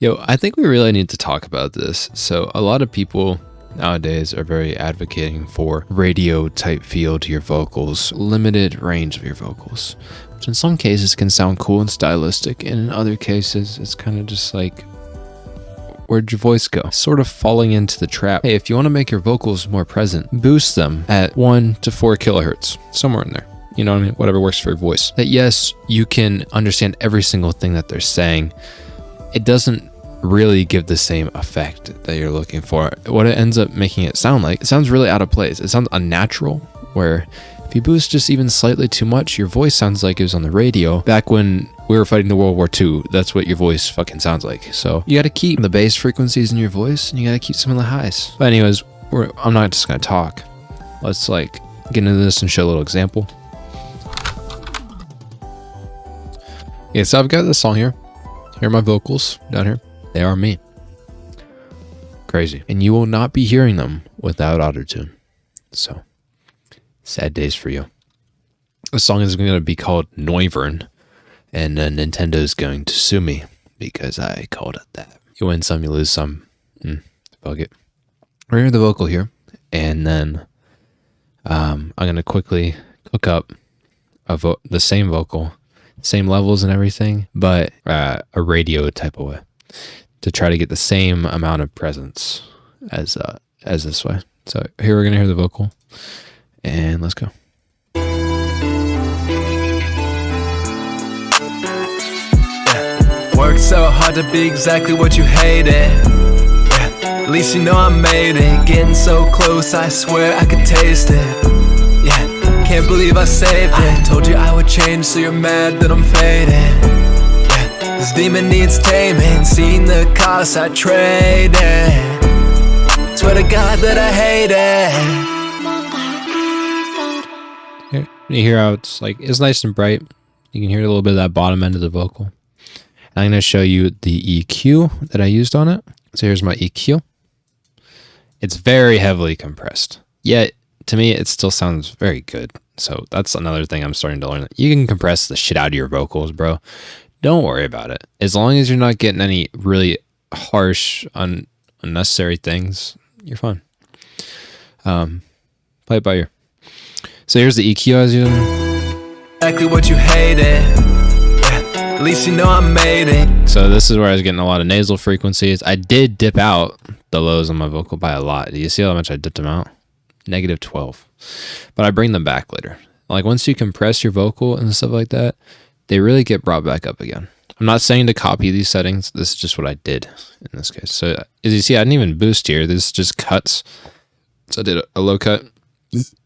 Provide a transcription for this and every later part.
Yo, I think we really need to talk about this. So a lot of people nowadays are very advocating for radio type feel to your vocals, limited range of your vocals, which in some cases can sound cool and stylistic, and in other cases it's kind of just like, where'd your voice go? Sort of falling into the trap. Hey, if you want to make your vocals more present, boost them at 1 to 4 kilohertz, somewhere in there. You know what I mean? Whatever works for your voice. That yes, you can understand every single thing that they're saying. It doesn't really give the same effect that you're looking for. What it ends up making it sound like, it sounds really out of place. It sounds unnatural, where if you boost just even slightly too much, your voice sounds like it was on the radio. Back when we were fighting the World War II, that's what your voice fucking sounds like. So you gotta keep the bass frequencies in your voice, and you gotta keep some of the highs. But anyways, I'm not just gonna talk. Let's like get into this and show a little example. Yeah, so I've got this song here. Here are my vocals down here. They are me. Crazy. And you will not be hearing them without autotune. So, sad days for you. This song is going to be called Noivern, and Nintendo's going to sue me because I called it that. You win some, you lose some. Fuck it. We're hearing the vocal here, and then I'm going to quickly cook up the same vocal, same levels and everything, but a radio type of way, to try to get the same amount of presence as this way. So here we're gonna hear the vocal, and let's go. Worked so hard to be exactly what you hated. At least you know I made it. Getting so close, I swear I could taste it. Yeah, can't believe I saved it. I told you I would change, so you're mad that I'm faded. This demon needs taming, seen the cost I traded. Swear to God that I hate it. Here, you hear how it's nice and bright. You can hear a little bit of that bottom end of the vocal. And I'm going to show you the EQ that I used on it. So here's my EQ. It's very heavily compressed, yet to me it still sounds very good. So that's another thing I'm starting to learn. You can compress the shit out of your vocals, bro. Don't worry about it. As long as you're not getting any really harsh, unnecessary things, you're fine. Play it by ear. So here's the EQ I was using. Exactly what you hated. Yeah, at least you know I made it. So this is where I was getting a lot of nasal frequencies. I did dip out the lows on my vocal by a lot. Do you see how much I dipped them out? -12. But I bring them back later. Like once you compress your vocal and stuff like that, they really get brought back up again. I'm not saying to copy these settings. This is just what I did in this case. So as you see, I didn't even boost here. This is just cuts. So I did a low cut,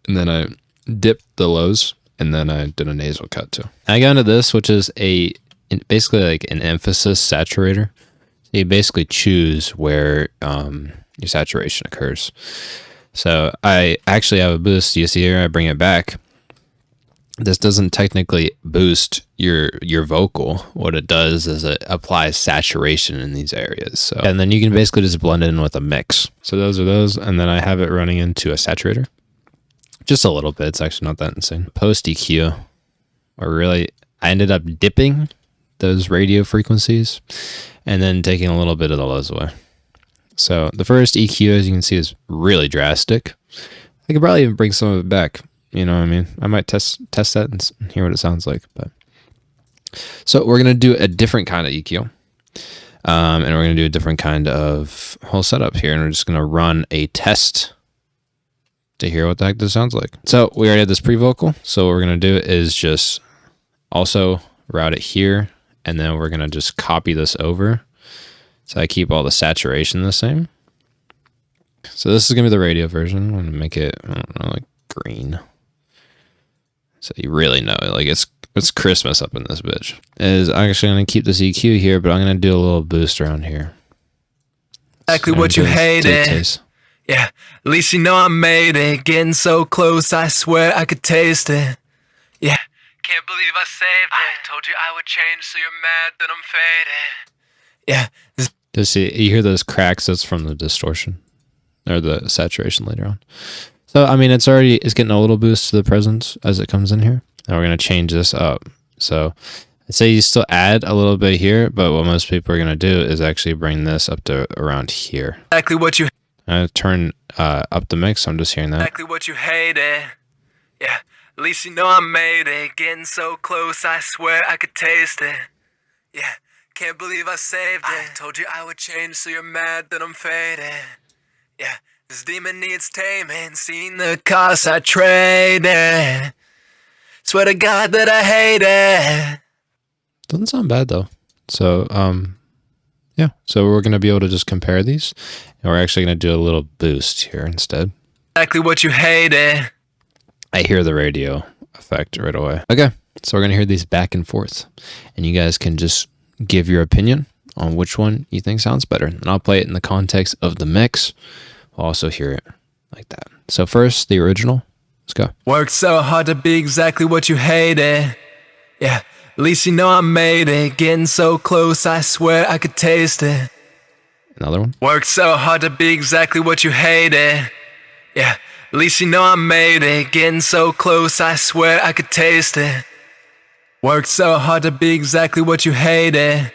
and then I dipped the lows, and then I did a nasal cut too. And I got into this, which is basically like an emphasis saturator. You basically choose where your saturation occurs. So I actually have a boost. You see here, I bring it back. This doesn't technically boost your vocal. What it does is it applies saturation in these areas. So, and then you can basically just blend it in with a mix. So those are those, and then I have it running into a saturator. Just a little bit. It's actually not that insane. Post EQ, I ended up dipping those radio frequencies and then taking a little bit of the lows away. So the first EQ, as you can see, is really drastic. I could probably even bring some of it back. You know what I mean? I might test that and hear what it sounds like. But so we're gonna do a different kind of EQ, and we're gonna do a different kind of whole setup here, and we're just gonna run a test to hear what the heck this sounds like. So we already had this pre-vocal. So what we're gonna do is just also route it here, and then we're gonna just copy this over. So I keep all the saturation the same. So this is gonna be the radio version. I'm gonna make it, I don't know, like green. So you really know it. Like it's Christmas up in this bitch. I'm actually going to keep this EQ here, but I'm going to do a little boost around here. Exactly what you hated. Yeah, at least you know I made it. Getting so close, I swear I could taste it. Yeah, can't believe I saved it. I told you I would change, so you're mad that I'm faded. Yeah. Just see, you hear those cracks? That's from the distortion or the saturation later on. So, I mean, it's getting a little boost to the presence as it comes in here. And we're going to change this up. So I'd say you still add a little bit here, but what most people are going to do is actually bring this up to around here. Exactly what you Turn up the mix. I'm just hearing that. exactly what you hated. Yeah, at least you know I made it. Getting so close, I swear I could taste it. Yeah, can't believe I saved it. I told you I would change, so you're mad that I'm faded. Yeah, this demon needs taming. Seen the cost I traded. Swear to God that I hate it. Doesn't sound bad though. So yeah, so we're going to be able to just compare these, and we're actually going to do a little boost here instead. Exactly what you hated. I hear the radio effect right away. Okay, so we're going to hear these back and forth, and you guys can just give your opinion on which one you think sounds better. And I'll play it in the context of the mix. We'll also hear it like that. So first, the original. Let's go. Worked so hard to be exactly what you hated. Yeah, at least you know I made it. Getting so close, I swear I could taste it. Another one. Worked so hard to be exactly what you hated. Yeah, at least you know I made it. Getting so close, I swear I could taste it. Worked so hard to be exactly what you hated.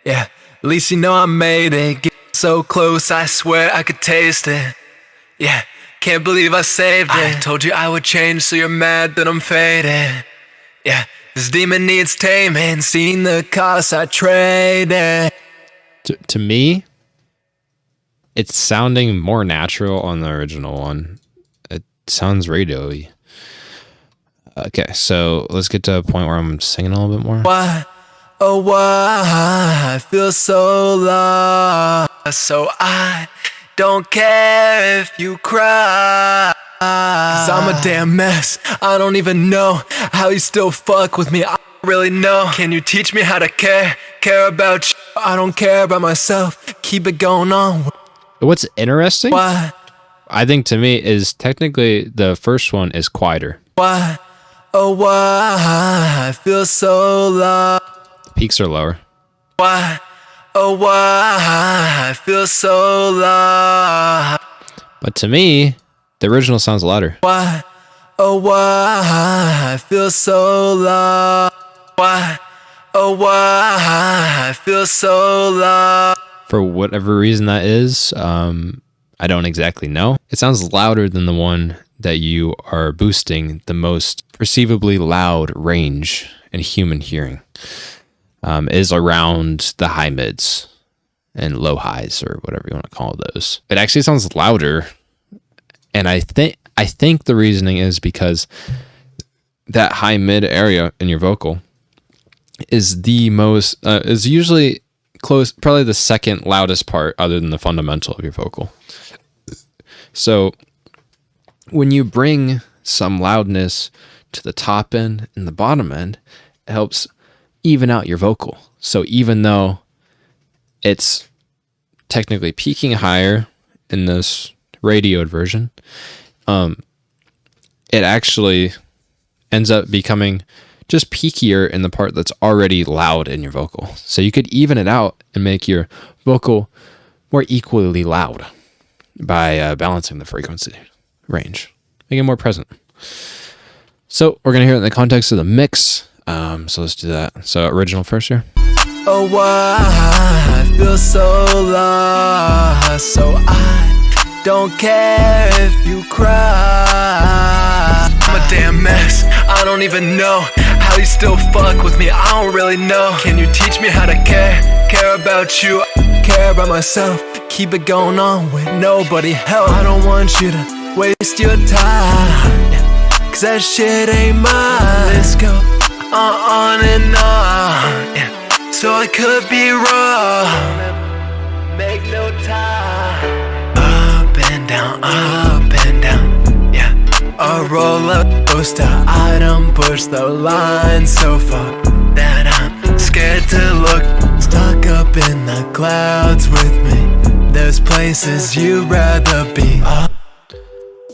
Yeah, at least you know I made it. Getting so close, I swear I could taste it. Yeah, can't believe I saved it. I told you I would change, so you're mad that I'm faded. Yeah, this demon needs taming. Seen the cost I traded. To me, it's sounding more natural on the original one. It sounds radio-y. Okay, so let's get to a point where I'm singing a little bit more. Why, oh why, I feel so lost. So I don't care if you cry. 'Cause I'm a damn mess. I don't even know how you still fuck with me. I don't really know. Can you teach me how to care? Care about you. I don't care about myself. Keep it going on. What's interesting, Why, I think to me, is technically the first one is quieter. why, oh why, I feel so lost. The peaks are lower. Why, oh why, I feel so lost. But to me, the original sounds louder. Why, oh why, I feel so lost. Why, oh why, I feel so lost. For whatever reason that is, I don't exactly know. It sounds louder than the one that you are boosting the most perceivably loud range in human hearing. Is around the high mids and low highs, or whatever you want to call those. It actually sounds louder, and I think the reasoning is because that high mid area in your vocal is the most is usually close, probably the second loudest part other than the fundamental of your vocal. So when you bring some loudness to the top end and the bottom end, it helps even out your vocal. So even though it's technically peaking higher in this radioed version, it actually ends up becoming just peakier in the part that's already loud in your vocal. So you could even it out and make your vocal more equally loud by balancing the frequency range, make it more present. So we're going to hear it in the context of the mix. So let's do that. So original first here. Oh why, I feel so lost. So I don't care if you cry. I'm a damn mess. I don't even know how you still fuck with me. I don't really know. Can you teach me how to care? Care about you, care about myself. Keep it going on with nobody help. I don't want you to waste your time, 'cause that shit ain't mine. Let's go on and on, yeah. So I could be wrong. Make no time. Up and down, yeah. A roller coaster. I done pushed the line so far that I'm scared to look. Stuck up in the clouds with me. There's places you'd rather be.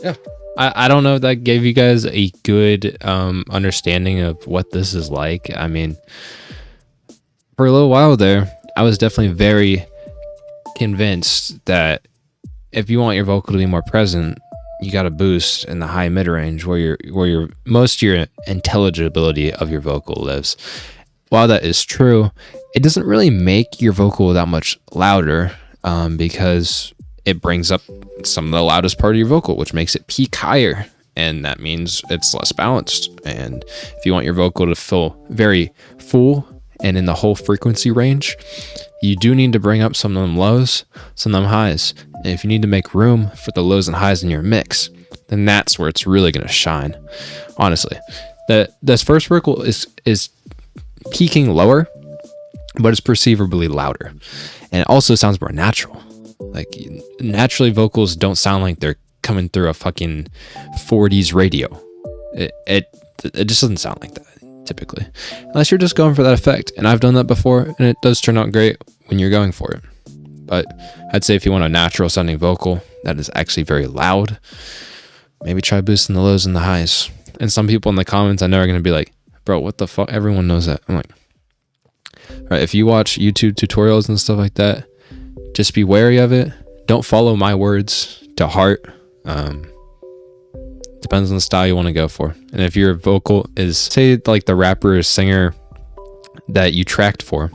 Yeah. I don't know if that gave you guys a good understanding of what this is like. I mean, for a little while there, I was definitely very convinced that if you want your vocal to be more present, you got to boost in the high mid range where your most of your intelligibility of your vocal lives. while that is true, it doesn't really make your vocal that much louder, because it brings up some of the loudest part of your vocal, which makes it peak higher. And that means it's less balanced. And if you want your vocal to feel very full and in the whole frequency range, you do need to bring up some of them lows, some of them highs. And if you need to make room for the lows and highs in your mix, then that's where it's really going to shine. Honestly, this first vocal is peaking lower, but it's perceivably louder, and it also sounds more natural. Like, naturally, vocals don't sound like they're coming through a fucking 40s radio. It just doesn't sound like that typically, unless you're just going for that effect. And I've done that before, and it does turn out great when you're going for it. But I'd say if you want a natural sounding vocal that is actually very loud, maybe try boosting the lows and the highs. And some people in the comments I know are going to be like, bro, what the fuck? Everyone knows that. I'm like, right, if you watch YouTube tutorials and stuff like that, just be wary of it. Don't follow my words to heart. Depends on the style you want to go for. And if your vocal is, say, like the rapper or singer that you tracked for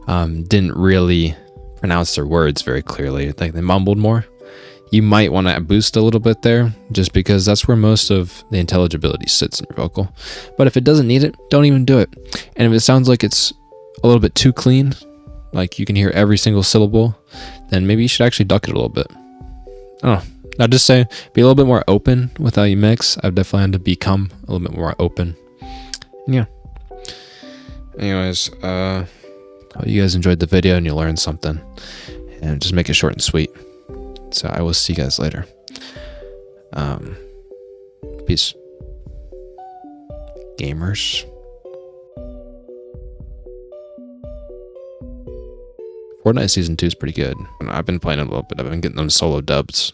didn't really pronounce their words very clearly, like they mumbled more, you might want to boost a little bit there, just because that's where most of the intelligibility sits in your vocal. But if it doesn't need it, don't even do it. And if it sounds like it's a little bit too clean, like you can hear every single syllable, then maybe you should actually duck it a little bit. I don't know. I'd just say be a little bit more open with how you mix. I've definitely had to become a little bit more open. Yeah. Anyways, hope you guys enjoyed the video and you learned something. And just make it short and sweet. So I will see you guys later. Peace. Gamers. Fortnite Season 2 is pretty good. I've been playing it a little bit. I've been getting them solo dubs.